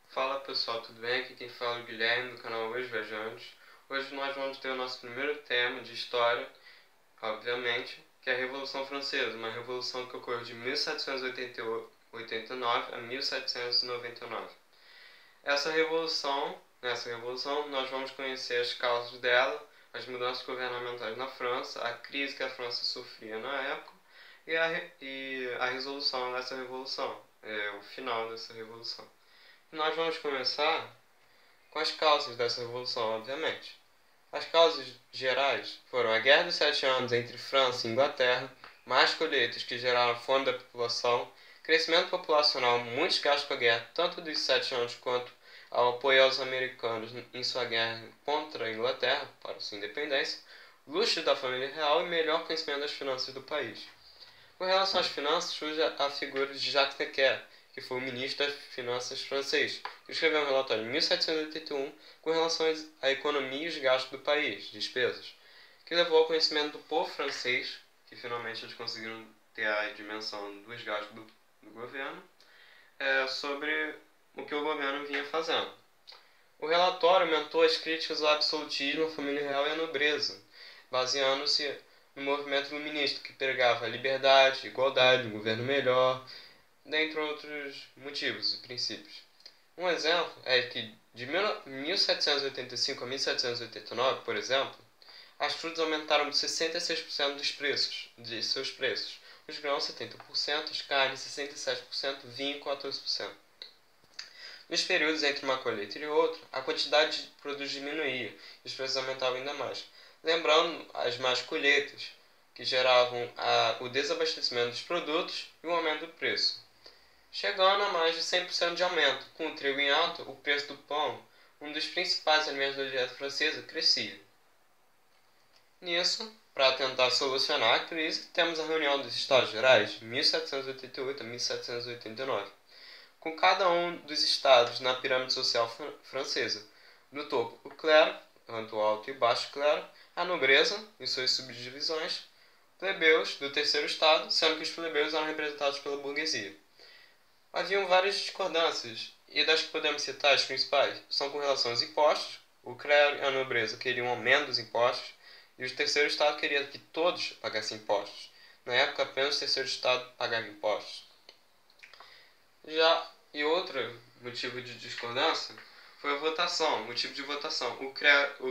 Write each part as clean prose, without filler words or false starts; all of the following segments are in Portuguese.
Fala pessoal, tudo bem? Aqui quem fala é o Guilherme do canal Os Viajantes. Hoje nós vamos ter o nosso primeiro tema de história, obviamente, que é a Revolução Francesa, uma revolução que ocorreu de 1789 a 1799. Nessa revolução nós vamos conhecer as causas dela, as mudanças governamentais na França, a crise que a França sofria na época e a resolução dessa revolução, o final dessa revolução. Nós vamos começar com as causas dessa revolução, obviamente. As causas gerais foram a Guerra dos Sete Anos entre França e Inglaterra, más colheitas que geraram fome da população, crescimento populacional muito gasto com a guerra, tanto dos Sete Anos quanto ao apoio aos americanos em sua guerra contra a Inglaterra para sua independência, luxo da família real e melhor conhecimento das finanças do país. Com relação às finanças, surge a figura de Jacques Necker, que foi o ministro das Finanças francês, que escreveu um relatório em 1781 com relação à economia e os gastos do país, despesas, que levou ao conhecimento do povo francês, que finalmente eles conseguiram ter a dimensão dos gastos do governo, sobre o que o governo vinha fazendo. O relatório aumentou as críticas ao absolutismo, à família real e à nobreza, baseando-se no movimento iluminista, que pregava a liberdade, igualdade, um governo melhor, dentre outros motivos e princípios. Um exemplo é que de 1785 a 1789, por exemplo, as frutas aumentaram de 66% de seus preços, os grãos 70%, as carnes 67%, vinho 14%. Nos períodos entre uma colheita e outra, a quantidade de produtos diminuía e os preços aumentavam ainda mais, lembrando as más colheitas, que geravam o desabastecimento dos produtos e o aumento do preço, chegando a mais de 100% de aumento. Com o trigo em alta, o preço do pão, um dos principais alimentos da dieta francesa, crescia. Nisso, para tentar solucionar a crise, temos a reunião dos Estados Gerais, de 1788 a 1789, com cada um dos estados na pirâmide social francesa. No topo, o clero, tanto o alto e baixo clero, a nobreza, e suas subdivisões, plebeus do terceiro estado, sendo que os plebeus eram representados pela burguesia. Haviam várias discordâncias, e das que podemos citar as principais são com relação aos impostos. O clero e a nobreza queriam um aumento dos impostos, e o terceiro estado queria que todos pagassem impostos. Na época, apenas o terceiro estado pagava impostos. Outro motivo de discordância foi a votação, o motivo de votação. O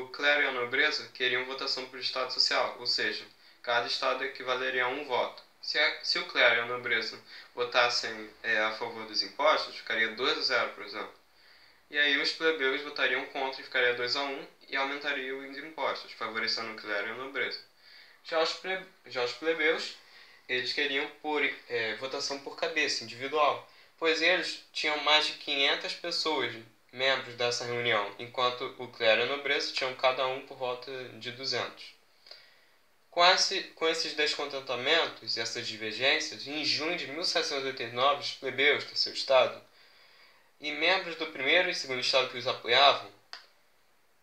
clero e a nobreza queriam votação por estado social, ou seja, cada estado equivaleria a um voto. Se o clero e a nobreza votassem a favor dos impostos, ficaria 2-0, por exemplo. E aí os plebeus votariam contra e ficaria 2-1 e aumentariam os impostos, favorecendo o clero e a nobreza. Já os plebeus, eles queriam votação por cabeça, individual, pois eles tinham mais de 500 pessoas, membros dessa reunião, enquanto o clero e a nobreza tinham cada um por volta de 200. Com esses descontentamentos e essas divergências, em junho de 1789, os plebeus do seu estado e membros do primeiro e segundo estado que os apoiavam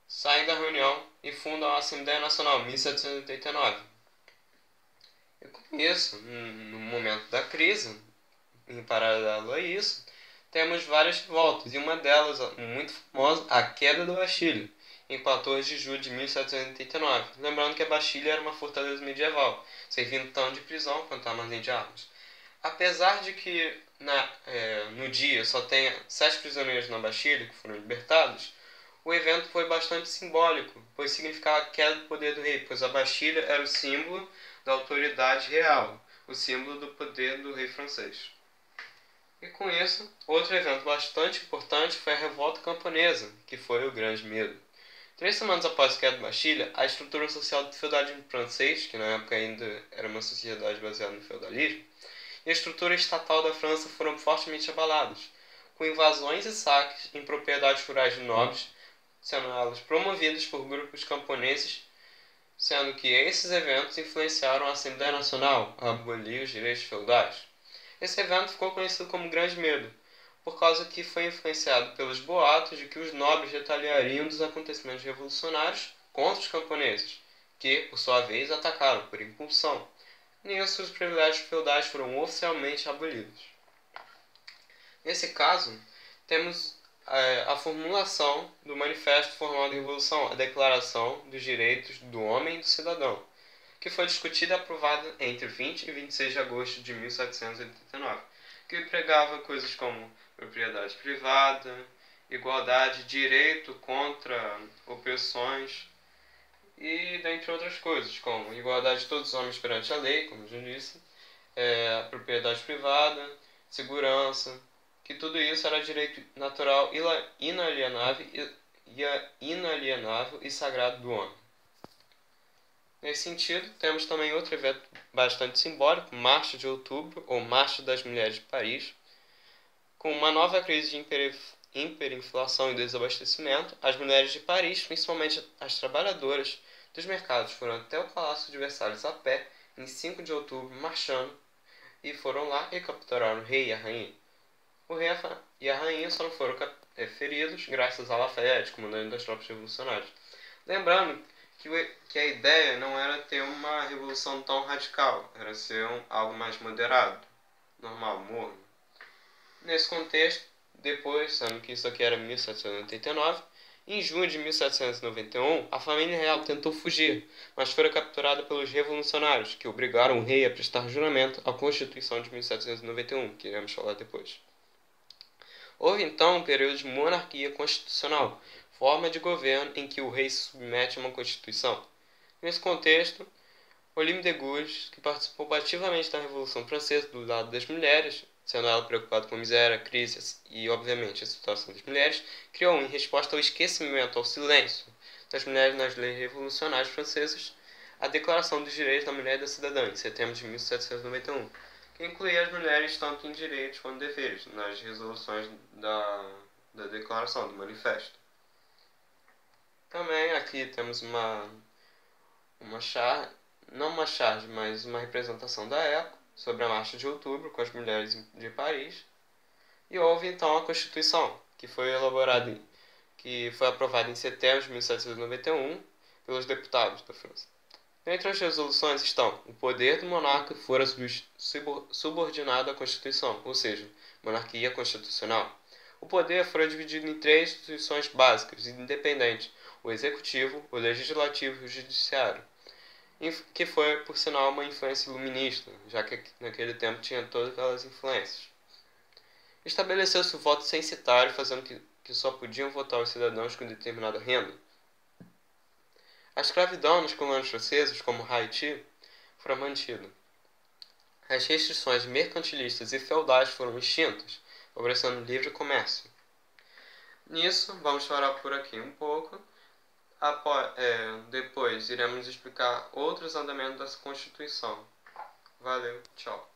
saem da reunião e fundam a Assembleia Nacional, 1789. E com isso, no momento da crise, em paralelo a isso, temos várias revoltas, e uma delas, muito famosa, a queda da Bastilha, em 14 de julho de 1789. Lembrando que a Bastilha era uma fortaleza medieval, servindo tanto de prisão quanto armazém de armas. Apesar de que no dia só tenha 7 prisioneiros na Bastilha que foram libertados, o evento foi bastante simbólico, pois significava a queda do poder do rei, pois a Bastilha era o símbolo da autoridade real, o símbolo do poder do rei francês. E com isso, outro evento bastante importante foi a Revolta Camponesa, que foi o Grande Medo. 3 semanas após a queda da Bastilha, a estrutura social do feudalismo francês, que na época ainda era uma sociedade baseada no feudalismo, e a estrutura estatal da França foram fortemente abalados, com invasões e saques em propriedades rurais de nobres, sendo elas promovidas por grupos camponeses, sendo que esses eventos influenciaram a Assembleia Nacional a abolir os direitos feudais. Esse evento ficou conhecido como Grande Medo, por causa que foi influenciado pelos boatos de que os nobres retaliariam dos acontecimentos revolucionários contra os camponeses, que, por sua vez, atacaram por impulsão. Nisso, os privilégios feudais foram oficialmente abolidos. Nesse caso, temos a formulação do Manifesto Formal da Revolução, a Declaração dos Direitos do Homem e do Cidadão, que foi discutida e aprovada entre 20 e 26 de agosto de 1789, que pregava coisas como propriedade privada, igualdade, direito contra opressões e dentre outras coisas, como igualdade de todos os homens perante a lei, como eu já disse, propriedade privada, segurança, que tudo isso era direito natural, inalienável e sagrado do homem. Nesse sentido, temos também outro evento bastante simbólico, Marcha de Outubro, ou Marcha das Mulheres de Paris. Com uma nova crise de hiperinflação e desabastecimento, as mulheres de Paris, principalmente as trabalhadoras dos mercados, foram até o Palácio de Versalhes a pé, em 5 de outubro, marchando, e foram lá e capturaram o rei e a rainha. O rei e a rainha só não foram feridos graças a Lafayette, comandante das tropas revolucionárias. Lembrando que a ideia não era ter uma revolução tão radical, era ser algo mais moderado, normal, morno. Nesse contexto, depois, sendo que isso aqui era 1789, em junho de 1791, a família real tentou fugir, mas foi capturada pelos revolucionários, que obrigaram o rei a prestar juramento à Constituição de 1791, que iremos falar depois. Houve então um período de monarquia constitucional, forma de governo em que o rei se submete a uma constituição. Nesse contexto, Olympe de Gouges, que participou ativamente da Revolução Francesa do lado das mulheres, sendo ela preocupada com a miséria, a crise e, obviamente, a situação das mulheres, criou, em resposta ao esquecimento, ao silêncio das mulheres nas leis revolucionárias francesas, a Declaração dos Direitos da Mulher e da Cidadã, em setembro de 1791, que incluía as mulheres tanto em direitos quanto em deveres, nas resoluções da Declaração, do Manifesto. Também aqui temos não uma charge, mas uma representação da época, sobre a Marcha de Outubro com as mulheres de Paris. E houve então a Constituição, que foi aprovada em setembro de 1791 pelos deputados da França. Entre as resoluções estão: o poder do monarca fora subordinado à Constituição, ou seja, monarquia constitucional. O poder fora dividido em 3 instituições básicas e independentes: o executivo, o legislativo e o judiciário, que foi, por sinal, uma influência iluminista, já que naquele tempo tinha todas aquelas influências. Estabeleceu-se o voto censitário, fazendo que só podiam votar os cidadãos com determinada renda. A escravidão nos colônias francesas, como Haiti, foi mantida. As restrições mercantilistas e feudais foram extintas, favorecendo o livre comércio. Nisso, vamos parar por aqui um pouco. Depois iremos explicar outros andamentos da Constituição. Valeu, tchau.